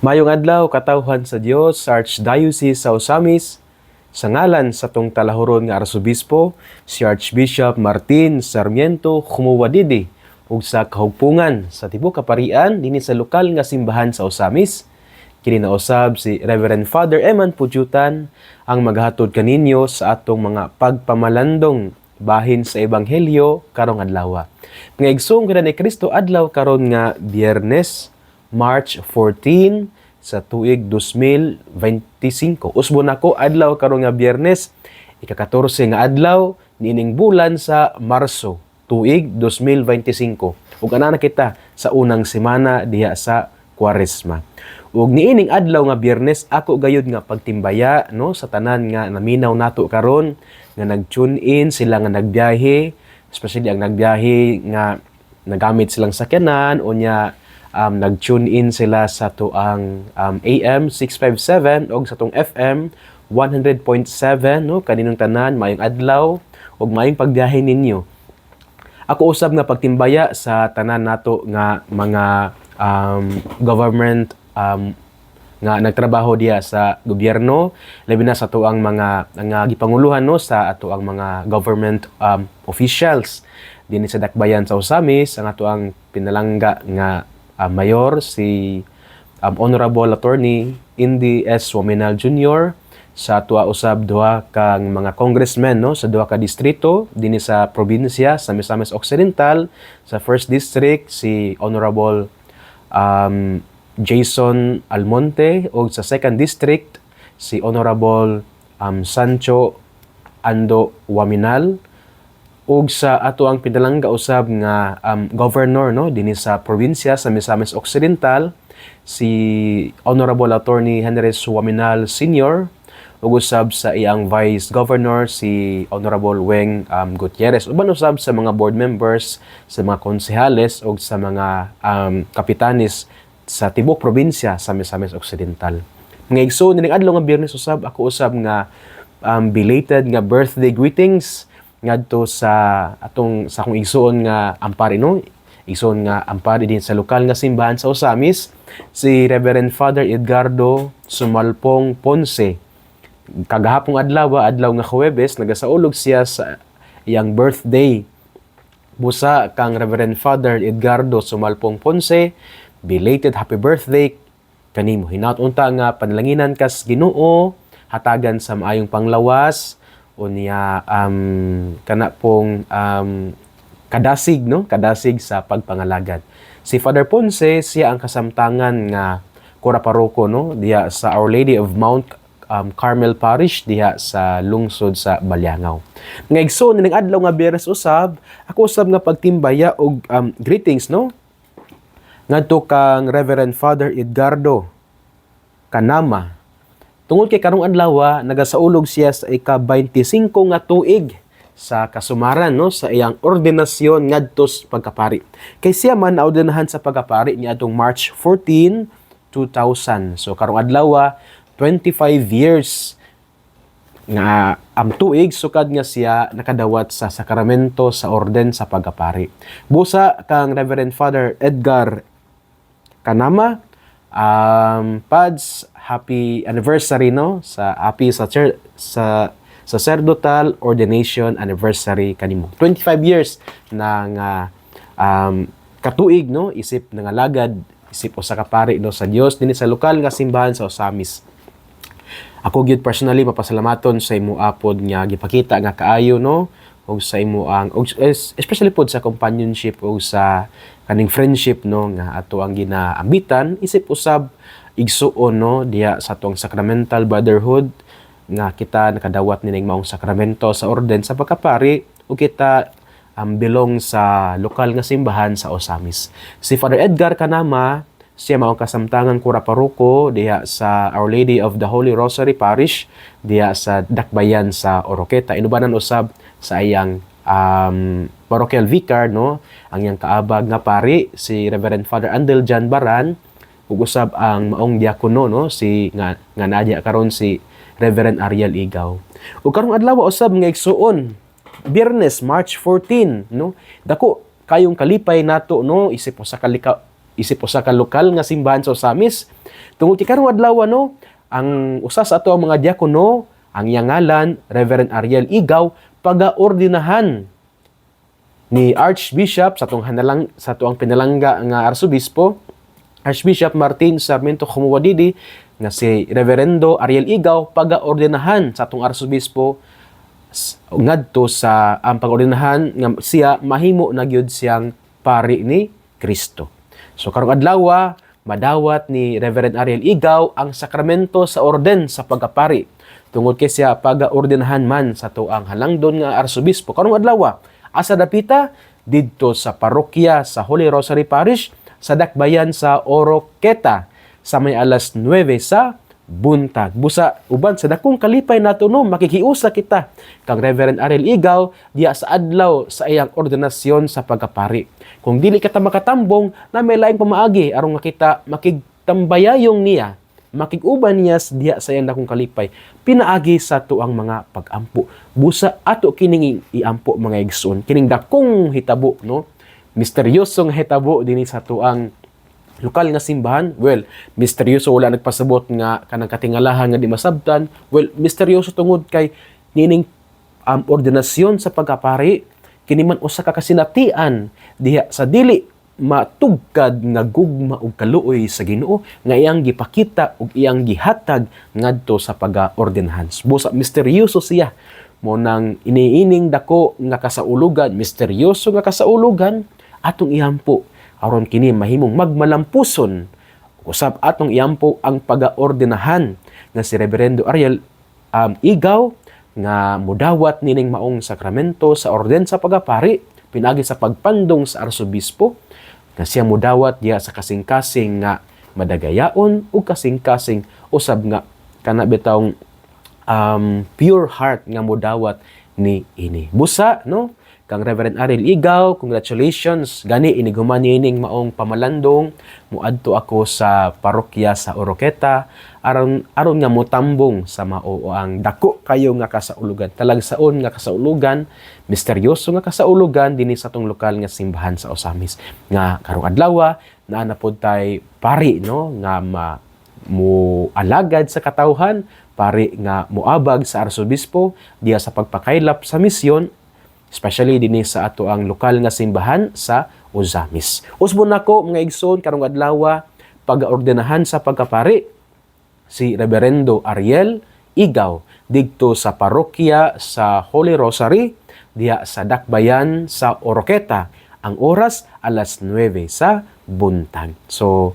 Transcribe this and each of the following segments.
Mayong adlaw katawhan sa Dios sa Archdiocese sa Osamis, sa ngalan sa tong talahuron nga Arsobispo, si Archbishop Martin Sarmiento Khumuwadidi, ug sa kahugpungan sa tibuok kaparian dinhi sa lokal nga simbahan sa Osamis. Kini nausab si Reverend Father Eman Pudyutan ang maghatod kaninyo sa atong mga pagpamalandong bahin sa Ebanghelyo karong adlaw. Ngaigsoong kada ni Kristo adlaw karon nga Biyernes, March 14 sa tuig 2025. Usbo nako adlaw karon nga Biyernes, ika-14 nga adlaw niining bulan sa Marso, tuig 2025. Ug ana na kita sa unang semana diha sa Kwaresma. Ug niining adlaw nga Biyernes ako gayud nga pagtimbaya no sa tanan nga naminaw nato karon nga nag-tune in sila nga nagbiyahe, especially ang nagbiyahe nga nagamit silang sakyanan o nya nag-tune in sila sa tuang AM 657 o sa tong FM 100.7 no kaninong tanan mayong adlaw ug mayong pagbiyahe ninyo. Ako usab nga pagtimbaya sa tanan nato nga mga government nga nagtrabaho diya sa gobyerno, labi na sa tuang mga gipanguluhan no sa ato ang mga government officials dinhi sa dakbayan sa Osamis. Ang ato ang pinalangga nga mayor si Honorable Attorney Indy S. Waminal Jr. sa ato usab duha kang mga congressmen no sa duha ka distrito dinhi sa probinsya sa Misamis Occidental. Sa 1st District si Honorable Jason Almonte o sa 2nd District si Honorable Sancho Ando Waminal ug sa ato ang pinalangga usab nga governor no dinhi sa probinsya sa Misamis Occidental si Honorable Attorney Henry Waminal Sr. ug usab sa iyang Vice Governor si Honorable Weng Gutierrez. Uban usab sa mga board members, sa mga konsehales ug sa mga kapitanis sa tibok probinsya sa Misamis Occidental. Ngaigso nining adlaw nga Biyernes usab ako usab nga belated nga birthday greetings ngadto sa atong sa akong igsoon nga ampari no. Igsoon nga ampari din sa lokal nga simbahan sa Osamis si Reverend Father Edgardo Sumalpong Ponce. Kagahapong adlaw nga Huwebes nagasaulog siya sa iyang birthday. Busa kang Reverend Father Edgardo Sumalpong Ponce, belated happy birthday kanimo. Hinaut-unta nga panlanginan kas Ginoo, hatagan sa maayong panglawas unya kana pong kadasig no, kadasig sa pagpangalagad. Si Father Ponce siya ang kasamtangan nga kura paroko no diha sa Our Lady of Mount Carmel Parish diha sa lungsod sa Balyangaw. Ngaigsoon ning adlaw nga Biyernes usab, ako usab nga pagtimbaya og greetings no ngadto kang Reverend Father Edgardo Kanama. Tungod kay karong adlaw nagasaulog siya sa ika-25 nga tuig sa kasumaran no sa iyang ordinasyon ngadto sa pagkapari. Kay siya man naordinahan sa pagkapari niadtong March 14, 2000. So karong adlaw 25 years nga tuig sukad nga siya nakadawat sa sakramento sa orden sa pagkapari. Busa kang Reverend Father Edgar Kanama, Pads, happy anniversary no sa sacerdotal ordination anniversary kanimo. 25 years na nga katuig no isip nangalagad isip usa ka pari no sa Dios dinhi sa lokal nga simbahan sa Osamis. Ako gyud personally mapasalamaton sa imo apod nga gipakita nga kaayo no og sa imo ang especially pod sa companionship o sa kaning friendship no nga ato ang ginaambitan isip usab igsuon no diha sa atong sacramental brotherhood nga kita nakadawat nining maong sakramento sa orden sa pagkapari ug kita belong sa lokal nga simbahan sa Osamis. Si Father Edgar Kanama siya maong kasamtangan kura paroko diha sa Our Lady of the Holy Rosary Parish diha sa Dakbayan sa Oroqueta. Inubanan usab sa iyang parochial vicar no ang iyang kaabag nga pari si Reverend Father Andel Jan Baran ug usab ang maong diakono no si nga nadya karon si Reverend Ariel Igaw. Ug karong adlaw usab nga igsuon Biyernes March 14 no dako kayong kalipay nato no isip sa isip usa ka lokal nga simbahan sa Osamis. Tungod kay karong adlaw no, ang usa sa ato ang mga diakono, ang iyang ngalan Reverend Ariel Igaw, pagaordinahan ni Archbishop sa tuang pinalangga nga Arsobispo, Archbishop Martin Sarmiento Khumuwadidi, nga si Reverendo Ariel Igaw, pagaordinahan sa atong Arsobispo ngadto sa ang pag-ordinahan nga siya mahimo na gyud siyang pari ni Kristo. So karong adlaw madawat ni Reverend Ariel Igaw ang sakramento sa orden sa pagkapari. Tungod kay siya pagaordinahan man sa tuang halangdon nga Arsobispo. Karong adlaw asa dapita didto sa parokya sa Holy Rosary Parish sa Dakbayan sa Oroqueta sa may alas 9 sa buntag. Busa uban sa dakong kalipay nato no, makikiusa kita kang Reverend Ariel Igaw diya sa adlaw sa iyang ordinasyon sa pagkapari. Kung dili ka ta makatambong na may laing pamaagi aron nga kita makigtambayayong niya, makiguban niya diya sa iyang dakong kalipay, pinaagi sa tuang mga pag-ampo. Busa ato kining iampo mga igsoon, kining dakong hitabo no, misteryosong hitabo dinhi sa tuang lokal nga simbahan. Well, misteryoso wala nagpasabot nga kanang katingalahan nga di masabtan. Well, misteryoso tungod kay nining ordinasyon sa pagkapari kini man usa ka kasinatian diha sa dili matugkad nga gugma ug kaluoy sa Ginoo nga iyang gipakita ug iyang gihatag ngadto sa pag-ordinahan. Busa misteryoso siya mo nang iniining dako nga kasaulugan, misteryoso nga kasaulugan atong iampo aron kini mahimong magmalampuson. Usab atong iampo ang pagaordinahan nga si Reverendo Ariel Igaw nga mudawat nining maong sakramento sa orden sa pagapari pinagi sa pagpandong sa Arsobispo nga siya mudawat diya sa kasing-kasing nga madagayaon ug kasing-kasing usab nga kana bitawng pure heart nga mudawat ni ini. Busa no, kang Reverend Ariel Igaw, congratulations. Gani iniguman nining maong pamalandong. Muadto ako sa parokya sa Oroqueta aron nga motambong sa mao ang dako kayo nga kasaulugan. Talagsaon nga kasaulugan, misteryoso nga kasaulugan dinhi sa tong lokal nga simbahan sa Osamis. Nga karong adlaw naa na pod tay pari no nga alagad sa katawhan, pari nga moabag sa Arsobispo diya sa pagpakaylap sa misyon, especially dinhi sa ato ang lokal nga simbahan sa Osamis. Usbon nako mga igsoon karong adlaw pagaordinahan sa pagkapari si Reverendo Ariel Igaw didto sa parokya sa Holy Rosary diya sa Dakbayan sa Oroqueta. Ang oras alas 9 sa buntag. So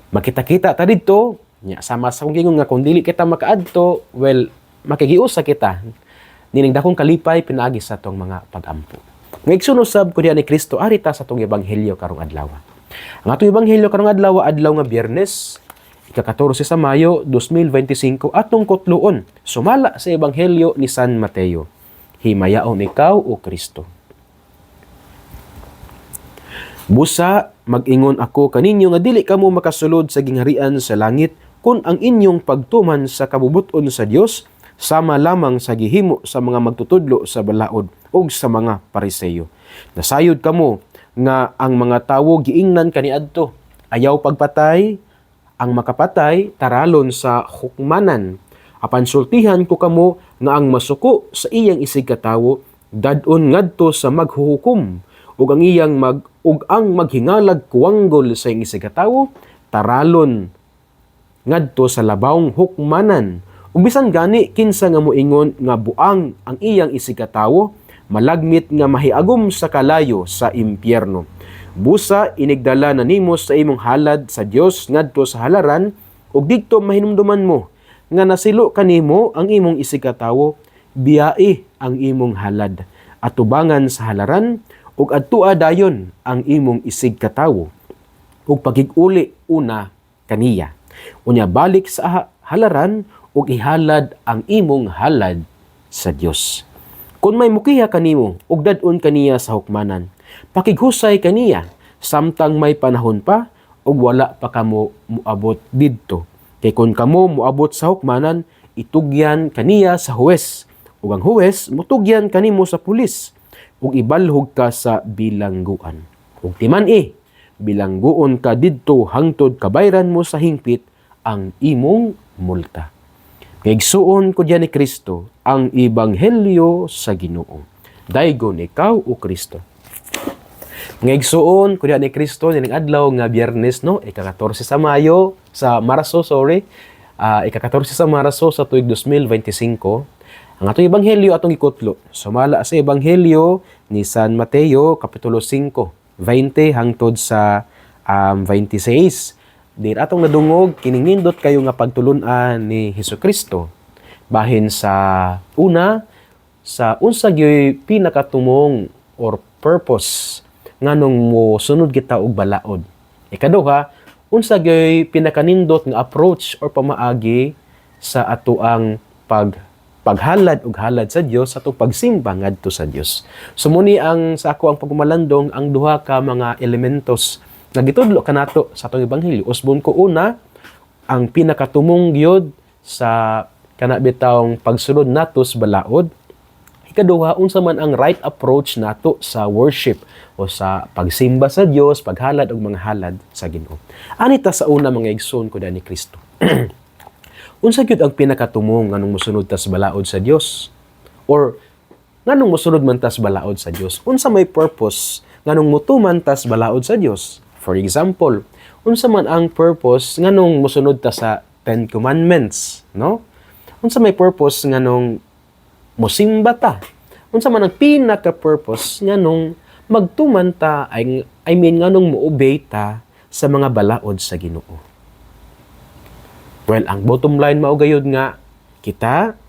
makita-kita ta didto nya sama sa kung gingon nga kung dili kita makaadto, well makigiusa kita nining dakong kalipay pinaagi sa tong mga pag-ampo. Ngayon usab ko diya ni Kristo arita sa tong ebanghelyo karong adlaw. Ang atong ebanghelyo karong adlaw nga Biyernes, ika-14 sa Mayo 2025 atong kutloon. Sumala sa ebanghelyo ni San Mateo. Himayaon ikaw o Kristo. Busa mag-ingon ako kaninyo nga dili kamo makasulod sa gingharian sa langit kun ang inyong pagtuman sa kabubuton sa Dios sama lamang sa gihimo sa mga magtutudlo sa balaod ug sa mga Pariseo. Nasayod kamo nga ang mga tawo giingnan kaniadto, ayaw pagpatay, ang makapatay taralon sa hukmanan. Apan sultihan ko kamo nga ang masuko sa iyang isig katawo dadon ngadto sa maghuhukom ug ang maghingalag kuwanggol sa iyang isig katawo taralon ngadto sa labawng hukmanan. Ug bisan gani kinsa nga moingon nga buang ang iyang isig katawo, malagmit nga mahiagom sa kalayo sa impyerno. Busa inigdala na nimo sa imong halad sa Dios ngadto sa halaran ug didto mahinumduman mo nga nasilo kanimo ang imong isig katawo, biyae ang imong halad atubangan sa halaran ug adtua dayon ang imong isig katawo ug pagig-uli una kaniya. Unya balik sa halaran ug ihalad ang imong halad sa Dios. Kung may mukiha kanimo ug dadon kaniya sa hukmanan, pakighusay kaniya samtang may panahon pa ug wala pa kamo moabot didto. Kay kun kamo moabot sa hukmanan, itugyan kaniya sa huwes ug ang huwes mutugyan kanimo sa pulis ug ibalhog ka sa bilangguan. Ug timan bilangguon ka didto hangtod kabayran mo sa hingpit ang imong multa. Ngaigsuon ko diyan ni Kristo ang ebanghelyo sa Ginoo. Daygon ikaw o Kristo. Ngaigsuon ko diyan ni Kristo nining adlaw nga Biyernes no, ika-14 sa Mayo sa Marso, ika-14 sa Marso sa tuig 2025. Ang atong ebanghelyo atong ikutlo. Sumala sa ebanghelyo ni San Mateo kapitulo 5, 20 hangtod sa 26. Dir atong nadungog kining nindot kayo nga pagtulun-an ni Hesukristo bahin sa una sa unsa gyoy pinakatumong or purpose nganong mo sunod kita og balaod. Ikaduha, unsa gyoy pinakanindot nga approach or pamaagi sa atoang paghalad ug halad sa Dios sa atong pagsimba ngadto sa Dios. Sumuni ang sa ako ang pagmalandong ang duha ka mga elementos nga gitudlo kanato sa atong ebanghelyo. Usbon ko una ang pinakatumong gyud sa kana bitawng pagsulod nato sa balaod. Ikaduha, unsa man ang right approach nato sa worship o sa pagsimba sa Dios, paghalad og mga halad sa Ginoo. Anita sa una mga igsoon ko ni Kristo. Unsa gyud ang pinakatumong nganong mosunod ta sa balaod sa Dios? Or nganong mosunod man ta sa balaod sa Dios? Unsa may purpose nganong motuman ta sa balaod sa Dios? For example, unsa man ang purpose nganong mosunod ta sa 10 Commandments, no? Unsa may purpose nganong mosimba ta? Unsa man ang pinaka-purpose nganong magtuman ta nganong mo-obey ta sa mga balaod sa Ginoo? Well, ang bottom line mao gayud nga kita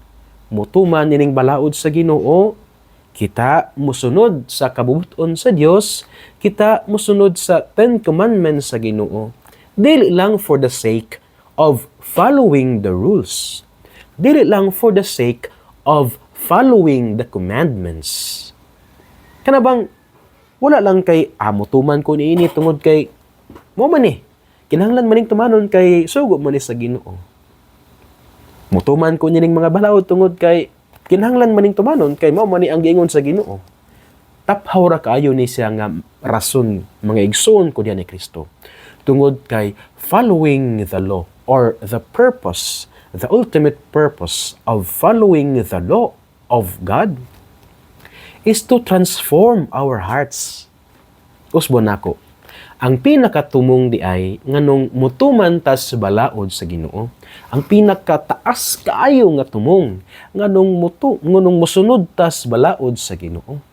motuman nining balaod sa Ginoo, kita mosunod sa kabubuton sa Dios, kita mosunod sa 10 Commandments sa Ginoo. Dili lang for the sake of following the rules. Dili lang for the sake of following the commandments. Kana bang wala lang kay motuman ko niini tungod kay mo man kinahanglan maning tumanon kay sugo man sa Ginoo. Mutuman ko nining mga balaod tungod kay kinahanglan maning tumanon kay mao man ang giingon sa Ginoo. Taphaw ra kaayo ni siya nga rason mga igsoon ko diyan ni Kristo. Tungod kay following the law or the purpose, the ultimate purpose of following the law of God is to transform our hearts. Usbon nako. Ang pinakatumong di ay nganong mutuman ta sa balaod sa Ginoo. Ang pinakataas kaayo nga tumong nganong mosunod ta sa balaod sa Ginoo.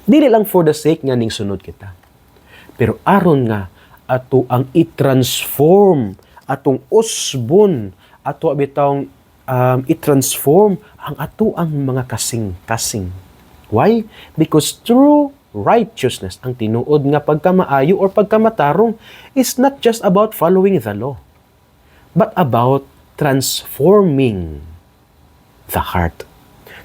Dili lang for the sake nga ning sunod kita. Pero aron nga ato ang i-transform atong usbon, ato bitawng i-transform ang ato ang mga kasing-kasing. Why? Because true righteousness, ang tinuod nga pagkamaayo or pagkamatarong is not just about following the law, but about transforming the heart.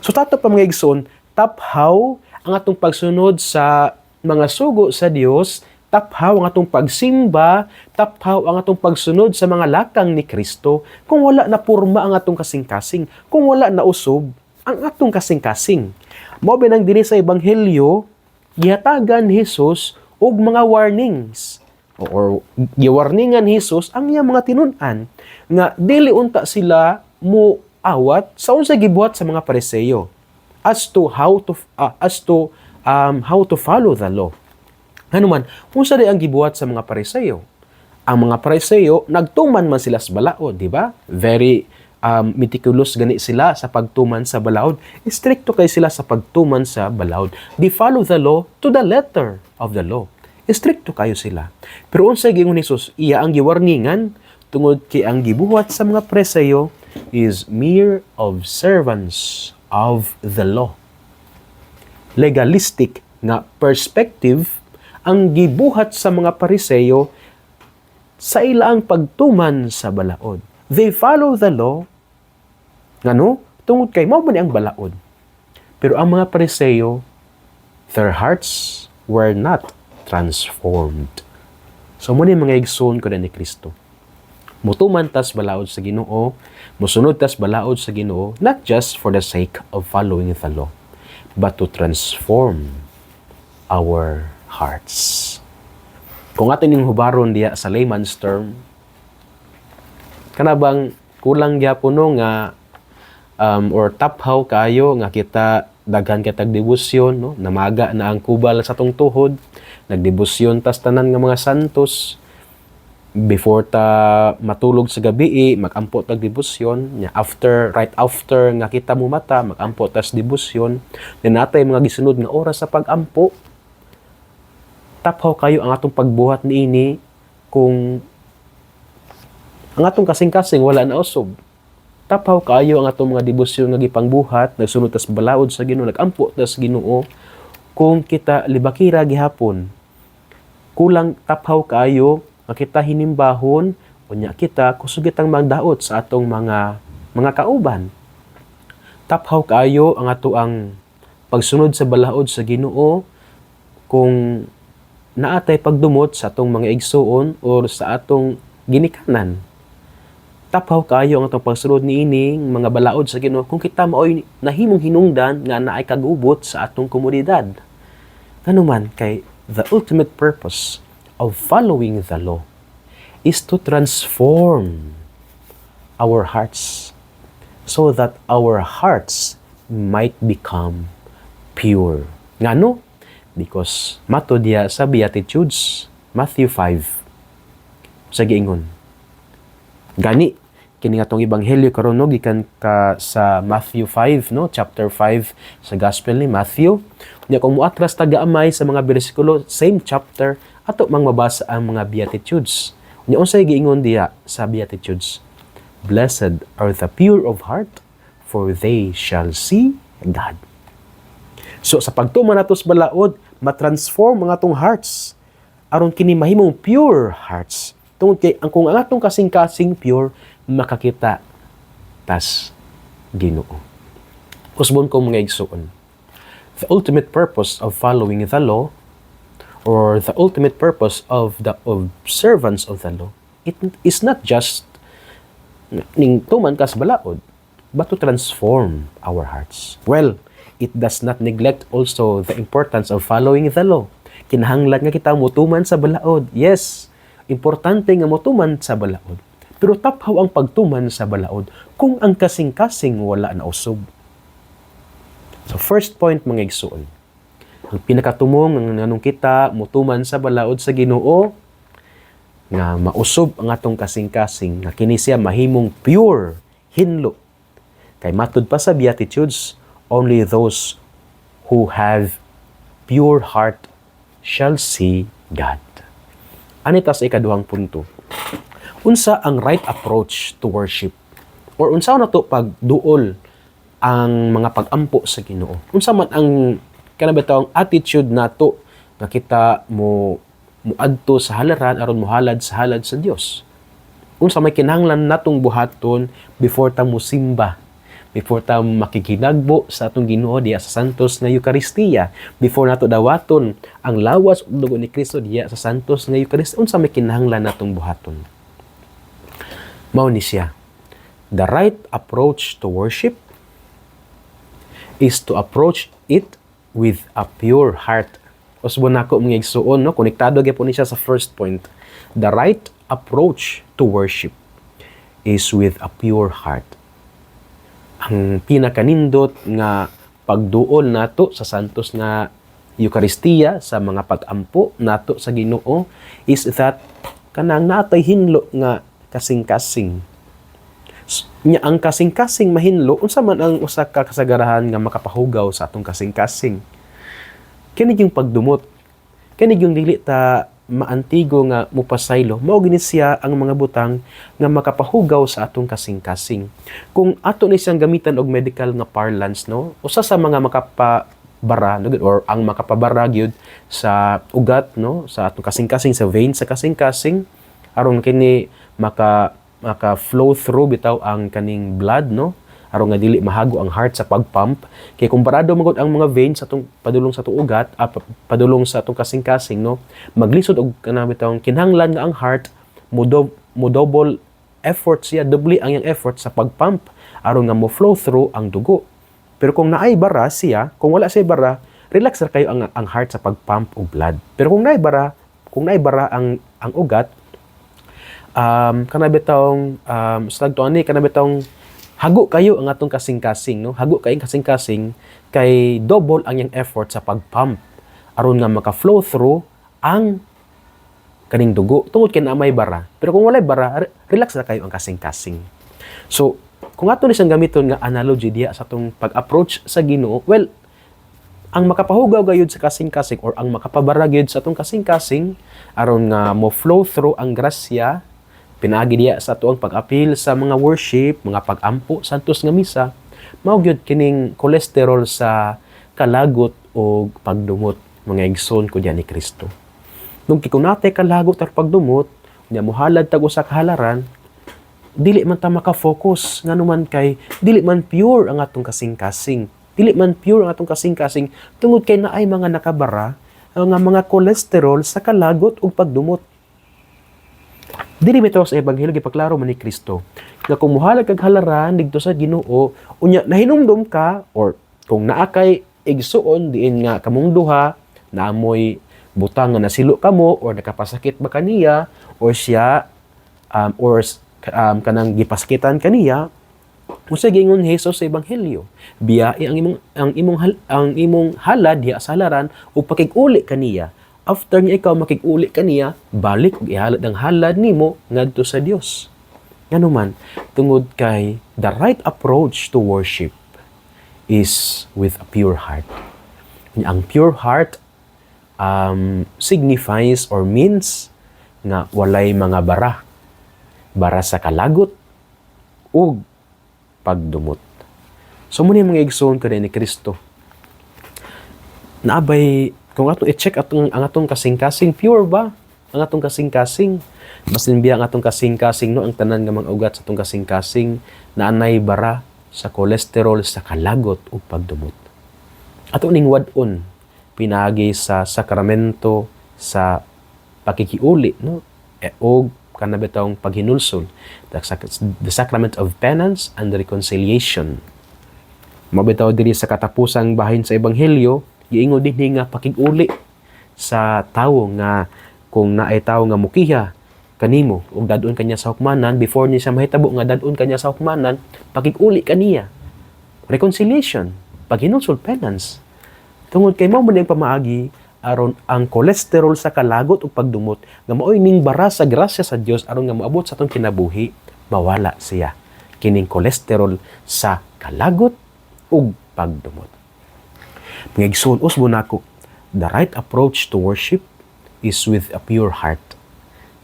So tato pa mga igsoon, taphaw ang atong pagsunod sa mga sugo sa Dios, taphaw ang atong pagsimba, taphaw ang atong pagsunod sa mga lakang ni Kristo, kung wala na porma ang atong kasing-kasing, kung wala na usob ang atong kasing-kasing. Mao binang dinhi sa ebanghelyo gihatagan ni Jesus og mga warnings or giwarningan Jesus ang iyang mga tinun-an nga dili unta sila mo awat sa unsa gibuhat sa mga Pariseo as to how to follow the law. Hanuman, unsa di ang gibuhat sa mga Pariseo? Ang mga Pariseo nagtuman man sila sa balaod, di ba? Very meticulous gani sila sa pagtuman sa balaod. Stricto kay sila sa pagtuman sa balaod. They follow the law to the letter of the law. Stricto kayo sila. Pero unsay giingon ni Jesus, iya ang giwarningan tungod kay ang gibuhat sa mga Pariseo is mere observance of the law. Legalistic nga perspective ang gibuhat sa mga Pariseo sa ilaang pagtuman sa balaod. They follow the law ngano tungod kay mao man ang balaod. Pero ang mga Pariseo, their hearts were not transformed. So mo ni mga igsoon ko ni Kristo. Mutuman tas balaod sa Ginoo, musunod tas balaod sa Ginoo, not just for the sake of following the law, but to transform our hearts. Kung ato ning hubaron diya sa layman's term, kana bang kulang gyapon no nga or taphaw kayo nga kita daghan kitag debosyon no, namaga na ang kubal sa atong tuhod, nagdebosyon tas tanan nga mga santos before ta matulog sa gabi, magampo tag debosyon nya right after nga kita mumata, magampo tas debosyon, then natay mga gisunod nga oras sa pagampo. Taphaw kayo ang atong pagbuhat niini kung ang atong kasing-kasing wala na usog. Taphaw kayo ang atong mga debosyon nga gipangbuhat, nagsunod tas balaod sa Ginoo, nagampo tas Ginoo kung kita libakira gihapon. Kulang taphaw kayo nga kita hinimbahon unya kita kusog kitang magdaot sa atong mga kauban. Taphaw kayo ang ato ang pagsunod sa balaod sa Ginoo kung naatay pagdumot sa atong mga igsuon or sa atong ginikanan. Taphaw kayo ang atong pagsunod niining mga balaod sa Ginoo kung kita maoy nahimong hinungdan nga naay kagubot sa atong komunidad. Anuman kay the ultimate purpose of following the law is to transform our hearts so that our hearts might become pure. Ngano? Because mato diya sa Beatitudes, Matthew 5, sa giingon. Gani, kini nga tong ebanghelyo karon no gikan ka sa Matthew 5 no, chapter 5 sa Gospel ni Matthew. Nya kung muatras taga-amay sa mga bersikulo, same chapter, ato mang mabasa ang mga Beatitudes. Nya unsay giingon diya sa Beatitudes? Blessed are the pure of heart, for they shall see God. So sa pagtuman nato sa balaod, matransform ang atong hearts aron kini mahimong pure hearts. Tungod kay kung ang atong kasing-kasing pure, makakita tas Ginoo. Usbon ko mga igsuon. The ultimate purpose of following the law or the ultimate purpose of the observance of the law, it is not just ning tuman kas balaod, but to transform our hearts. Well, it does not neglect also the importance of following the law. Kinahanglan nga kita mutuman sa balaod. Yes, importante nga mutuman sa balaod. Pero taphaw ang pagtuman sa balaod kung ang kasing-kasing wala na usog. So first point mga igsuon. Ang pinakatumong nga nganong kita mutuman sa balaod sa Ginoo nga mausob ang atong kasing-kasing nga kini siya mahimong pure hinlo. Kay matud pa sa Beatitudes, only those who have pure heart shall see God. Anita sa ikaduhang punto. Unsa ang right approach to worship? Or unsa na to pagduol ang mga pagampo sa Ginoo? Unsa man ang kanabitawong attitude nato nga kita muadto sa halaran aron mohalad sa halad sa Dios? Unsa may kinahanglan natong buhaton before ta mosimba? Before ta makikinagbo sa atong Ginoo diya sa santos nga Eucharistia, before nato dawaton ang lawas ug dugo ni Kristo diya sa santos nga Eucharistia, unsa may kinahanglan natong buhaton? Mao ni siya. The right approach to worship is to approach it with a pure heart. Usbon nako mga igsuon no, konektado gyapon ni siya sa first point. The right approach to worship is with a pure heart. Ang pinakanindot nga pagduol nato sa santos nga Eucharistia, sa mga pagampo nato sa Ginoo, is that kanang natay hinlo nga kasing-kasing. Nya ang kasing-kasing mahinlo, unsa man ang usa ka kasagarahan nga makapahugaw sa atong kasing-kasing? Kini yung pagdumot. Kini yung dili ta maantigo nga mupasaylo, mao gini siya ang mga butang nga makapahugaw sa atong kasing-kasing. Kung ato ni siyang gamitan og medical nga parlance no, usa sa mga makapabara no, or ang makapabara gyud sa ugat no, sa atong kasing-kasing, sa vein sa kasing-kasing aron kini maka flow through bitaw ang kaning blood no, aron nga dili mahago ang heart sa pagpump. Kay kumparado magud ang mga veins sa atong padulong sa atong ugat, padulong sa atong kasing-kasing no, maglisod og kanang bitawng kinahanglan nga ang heart mo double effort siya, doble ang yang effort sa pagpump aron nga mo flow through ang dugo. Pero kung naay bara siya, kung wala siya bara, relax ra kayo ang heart sa pagpump og blood. Pero kung naay bara, kung naibara ang ugat, kanabitong kanabitong hago kayo ang atong kasing-kasing, no? Hago kayong kasing-kasing kay double ang yung effort sa pagpump aron nga maka-flow through ang kaning dugo tungod kay na may bara. Pero kung walay bara, relax na kayo ang kasing-kasing. So, kung ato ni siyang gamiton nga analogy diya sa atong pag-approach sa Ginoo, well, ang makapahugaw gayud sa kasing-kasing or ang makapabara gayud sa atong kasing-kasing aron nga mo flow through ang grasya pinaagi diya sa atuang pag-apil sa mga worship, mga pag-ampo santos nga misa, mao gyud kining kolesterol sa kalagot o pagdumot mga igsoon ko diyan ni Kristo. Nung kung natay kalagot at pagdumot, nya mohalad tag usa ka halaran, dili man ta maka-focus nganuman kay dili man pure ang atong kasing-kasing. Dili man pure ang atong kasing-kasing tungod kay naay mga nakabara nga mga kolesterol sa kalagot ug pagdumot. Dili bitaw sa ebanghelyo gipaklaro man ni Kristo nga kung mohalag kag halaran didto sa Ginoo unya nahinumdom ka or kung naa kay igsuon diin nga kamong duha naamoy butang nga nasilo kamo or nakapasakit ba kaniya or siya kanang gipasakitan kaniya usa gingon Hesus sa ebanghelyo biyae ang imong halad diha sa halaran ug pakig-uli kaniya. After nga ikaw makig-uli kaniya, balik ug ihalad ang halad nimo ngadto sa Dios. Nganuman, tungod kay the right approach to worship is with a pure heart. Ang pure heart signifies or means nga walay mga bara sa kalagot ug pagdumot. So muna yung mga igsoon ko ni Kristo. Naabay kung atong i-check ang atong kasing-kasing, pure ba? Ang atong kasing-kasing. Basin biya ang atong kasing-kasing, no? Ang tanan nga mga ugat sa atong kasing-kasing na anay bara sa kolesterol, sa kalagot o pagdumot. Ato ning wadon, pinagi sa sakramento, sa pakikiuli, no? O kanabitang paghinulsol. The sacrament of penance and reconciliation. Mabitaw diri sa katapusang bahin sa ebanghelyo, giingon din nga pakig-uli sa tawo nga kung naay tawo nga mukiha kanimo ug dadon kanya sa hukmanan before niya siya mahitabo nga dadon kanya sa hukmanan pakig-uli kaniya. Reconciliation, paghinulsol, penance. Tungod kay mao man ang pamaagi aron ang kolesterol sa kalagot ug pagdumot nga maoy ning bara sa grasya sa Dios aron nga moabot sa atong kinabuhi mawala siya kining kolesterol sa kalagot ug pagdumot. Mga igsoon, usbo nako, the right approach to worship is with a pure heart.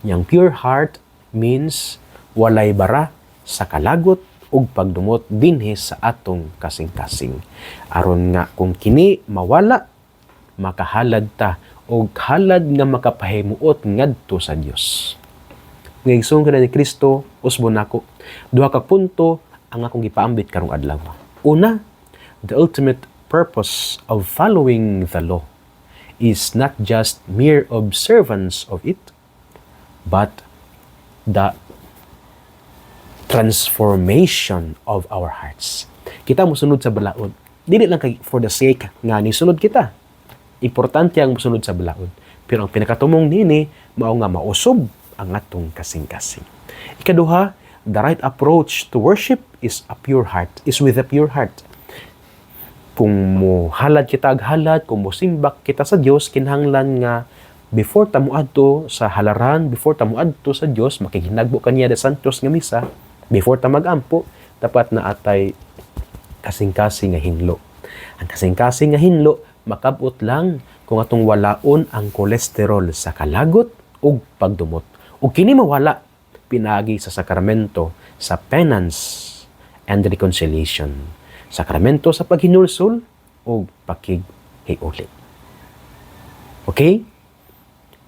Yang pure heart means walay bara sa kalagot ug pagdumot dinhi sa atong kasing-kasing. Aron nga kung kini mawala, makahalad ta og halad nga makapahimuot ngadto sa Dios. Mga igsoon kada ni Kristo, usbo nako, duha ka punto ang akong gipaambit karong adlaw. Una, the ultimate purpose of following the law is not just mere observance of it, but the transformation of our hearts. Kita musunod sa balaod. Dili lang kay for the sake nga ni sunod kita. Importante ang musunod sa balaod. Pero ang pinakatumong nini, mao nga mausob ang atong kasing-kasing. Ikaduha, the right approach to worship is with a pure heart. Kung mo halad kita ag halad, kung mo simbak kita sa Dios, kinahanglan nga before ta moadto sa halaran, before ta moadto sa Dios, makihinagbo kaniya de santos nga misa, before ta magampo, dapat na atay kasing-kasing nga hinlo. Ang kasing-kasing nga hinlo makabot lang kung atong walaon ang kolesterol sa kalagot ug pagdumot. Ug kini mawala pinagi sa sakramento sa penance and reconciliation. Sakramento sa paghinulsol o pakighiuli. Okay?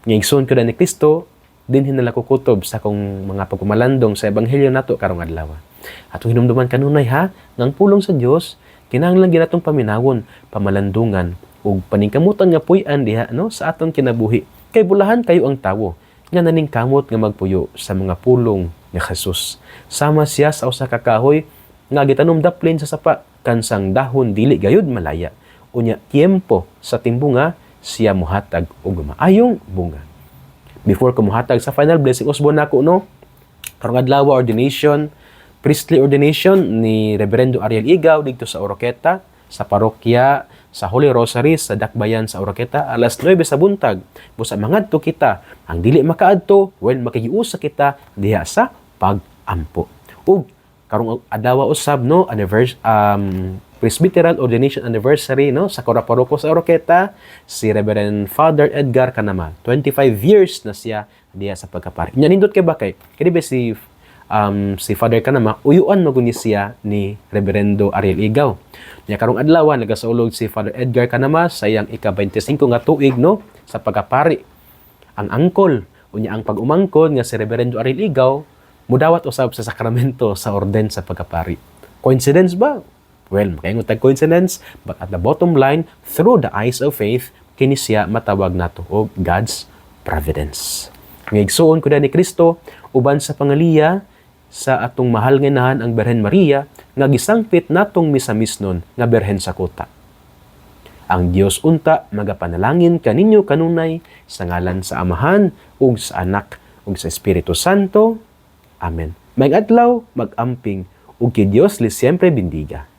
Ngayon ko na ni Kristo, din hinala ko kutob sa kong mga pagpumalandong sa ebanghelyo nato karong adlaw. At hinumduman kanunay ha, ngang pulong sa Dios, kinahanglan ginatong paminawon, pamalandungan ug paningkamutan nga puy-an diha no sa atong kinabuhi. Kay bulahan kayo ang tawo nga naning kamot nga magpuyo sa mga pulong nga Jesus. Sama siya sa usa ka kahoy nga gitanom daplin sa sapa kansang dahon dili gayud malaya. Unya tiempo sa timbunga siya mohatag og maayong bunga. Before ko muhatag sa final blessing usbon nako no, karong adlaw ordination, priestly ordination ni Reverendo Ariel Igaw dito sa Oroqueta, sa parokya sa Holy Rosary sa Dakbayan sa Oroqueta, alas 9 sa buntag. Busa mangadto kita, ang dili makaadto, well makigiusa kita diha sa pag-ampo. Ug karong adlaw usab no, Presbyteral Ordination Anniversary no sa Coraparoco sa Oroqueta, si Reverend Father Edgar Kanama. 25 years na siya diya sa pagkapari. Nya nindot kay bakay. Kani ba si Father Kanama uyuan maguni siya ni Reverendo Ariel Igaw. Nya karong adlaw nagasaulog si Father Edgar Kanama sa iyang ika-25 nga tuig no sa pagkapari. Ang angkol unya ang pag-umangkon nga si Reverendo Ariel Igaw mudawat usab sa sakramento sa orden sa pagkapari. Coincidence ba? Well, makaingon tag coincidence, but at the bottom line, through the eyes of faith, kini siya matawag nato og God's providence. Ngigsuon ko ni Kristo uban sa pangaliya sa atong mahal nga inahan ang Birhen Maria nga gisangpit natong misamisnon nga Birhen sa kuta. Ang Dios unta magapanalangin kaninyo kanunay sa ngalan sa Amahan ug sa Anak ug sa Espiritu Santo. Amen. Mag-adlaw, mag-amping ug ki Dios li siempre bendiga.